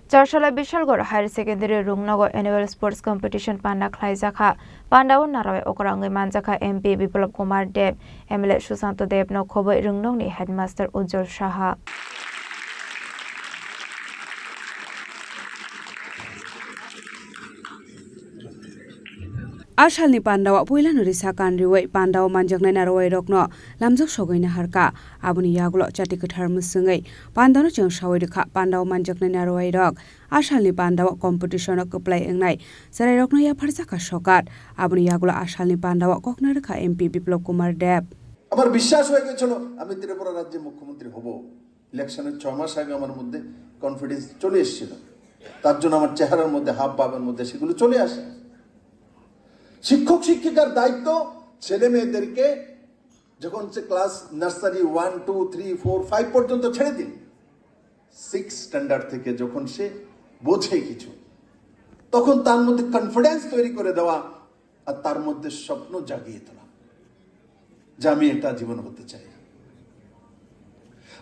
Charshala Bishalgor Higher Secondary Rungnago Annual Sports Competition Panda Khlaijaka Pandao Narawai Okrangoi Manjaka MP Biplab Kumar Deb MLA Susanto Deb no Khoboi Rungnongni Headmaster Ujjwal Saha Ashalni Pandawa Puila Nurisa Kanriwai Pandao Manjaknai Narawai Rokno Lamjak Sogoina Harka Abuni Yagulo Chatikathar Musungai Pandano Chung Shawirika Pandao Manjaknai Narawai Rok Ashalni Pandawa Competition of Play Engnai Sarai Rokno Yaparsaka Shokat Abuni Yagulo Ashalni Pandawa Koknarika MP Biplab Kumar Deb আমার বিশ্বাস হয়ে গেছিল আমি ত্রিপুরা রাজ্যের মুখ্যমন্ত্রী হব ইলেকশনের 6 মাস আগে আমার মধ্যে কনফিডেন্স চলে এসেছিল তার জন্য আমার চেহারার মধ্যে হাবভাবের মধ্যে সেগুলো চলে আসে শিক্ষক শিক্ষিকার দায়িত্ব ছেলে মেয়েদেরকে যখন সে ক্লাস নার্সারি 1 2 3 4 5 পর্যন্ত ছেড়ে দিন 6 স্ট্যান্ডার্ড থেকে যখন সে বোঝে কিছু তখন তার মধ্যে কনফিডেন্স তৈরি করে দেওয়া আর তার মধ্যে স্বপ্ন জাগিয়ে তোলা যে আমি এটা জীবন হতে চাই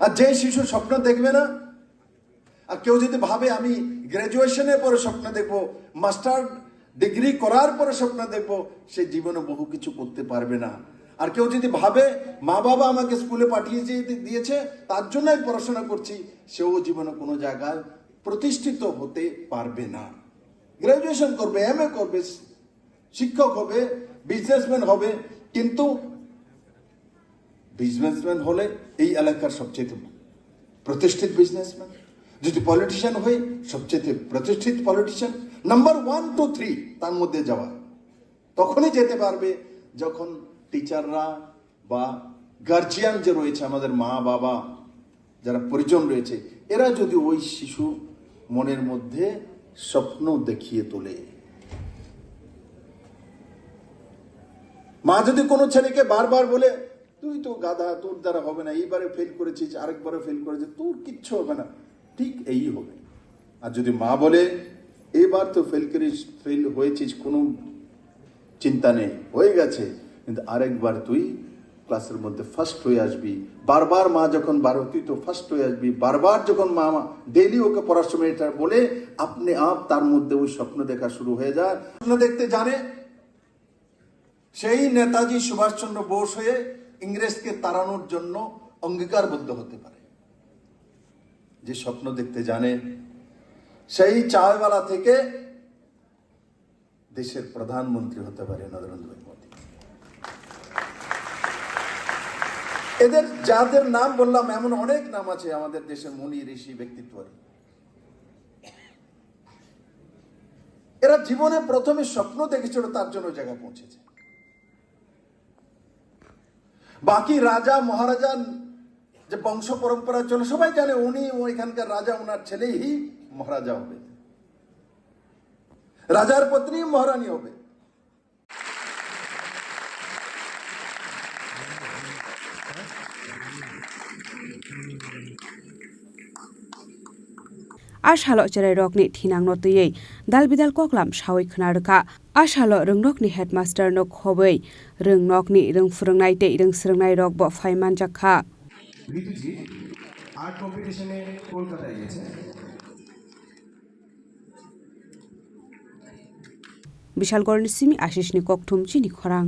আর যে শিশু স্বপ্ন দেখবে না আর কেউ যদি ভাবে আমি গ্র্যাজুয়েশনের পরে স্বপ্ন দেখব মাস্টার ডিগ্রি করার পরে স্বপ্ন দেখব সে জীবনে বহু কিছু করতে পারবে না আর কেউ যদি ভাবে মা বাবা আমাকে স্কুলে পাঠিয়ে দিয়েছে তার জন্য আমি পড়াশোনা করছি সেও জীবনে কোনো জায়গায় প্রতিষ্ঠিত হতে পারবে না গ্র্যাজুয়েশন করবে এমএ করবে শিক্ষক হবে বিজনেসম্যান হবে কিন্তু বিজনেসম্যান হলে এই এলাকার সবচেয়ে প্রতিষ্ঠিত বিজনেসম্যান যদি পলিটিশিয়ান হয় সবচেয়ে প্রতিষ্ঠিত পলিটিশিয়ান নাম্বার 1 2 3 তার মধ্যে যাওয়া তখনই যেতে পারবে যখন টিচাররা বা গার্জিয়ান যে রয়েছে আমাদের মা বাবা যারা পরিজন রয়েছে এরা যদি ওই শিশু মনের মধ্যে স্বপ্ন দেখিয়ে তোলে মা যদি কোনো ছেলেকে বারবার বলে তুই তো গাধা তোর দ্বারা হবে না এইবারে ফেল করেছিস আরেকবারে ফেল করেছিস তোর কিচ্ছু হবে না ঠিক এই হবে আর যদি মা বলে এবার তো ফেল হয়েছিস কোনো চিন্তা নেই হয়ে গেছে কিন্তু আরেকবার তুই ক্লাসের মধ্যে ফার্স্ট হয়ে আসবি বারবার মা যখন তুই তো ফার্স্ট হয়ে আসবি বারবার যখন মা ডেইলি ওকে পড়ার সময় এটা বলে আপনি আপ তার মধ্যে ওই স্বপ্ন দেখা শুরু হয়ে যায় স্বপ্ন দেখতে জানে সেই নেতাজি সুভাষচন্দ্র বোস হয়ে ইংরেজকে তাড়ানোর জন্য অঙ্গীকারবদ্ধ হতে পারে যে স্বপ্ন দেখতে জানে সেই চায়ওয়ালা থেকে দেশের প্রধানমন্ত্রী হতে পারে নরেন্দ্র মোদী এদের যাদের নাম বললাম এমন অনেক নাম আছে আমাদের দেশের মুনি ঋষি ব্যক্তিত্ব এরা জীবনে প্রথমে স্বপ্ন দেখেছিল তার জন্য জায়গা পৌঁছেছে বাকি রাজা মহারাজা যে বংশ পরম্পরা চলে সবাই জানে উনি ওইখানকার রাজা ওনার ছেলেই মহারাজা হবে রাজার পত্নী মহারানী হবে Ashalo Cherai Rokni Thinang Notuyei Dalbidal Koklam Shawi Knarka Ashalo Rungnokni Headmaster no Khobei Rungnokni Rungfrungnai Te Rungsrungnai Rok Bo Faiman Jakha Rituji art কম্পিটিশনে কলকাতায় গেছে Bishalgor Nisimi Ashish ni Koktum Chini Khorang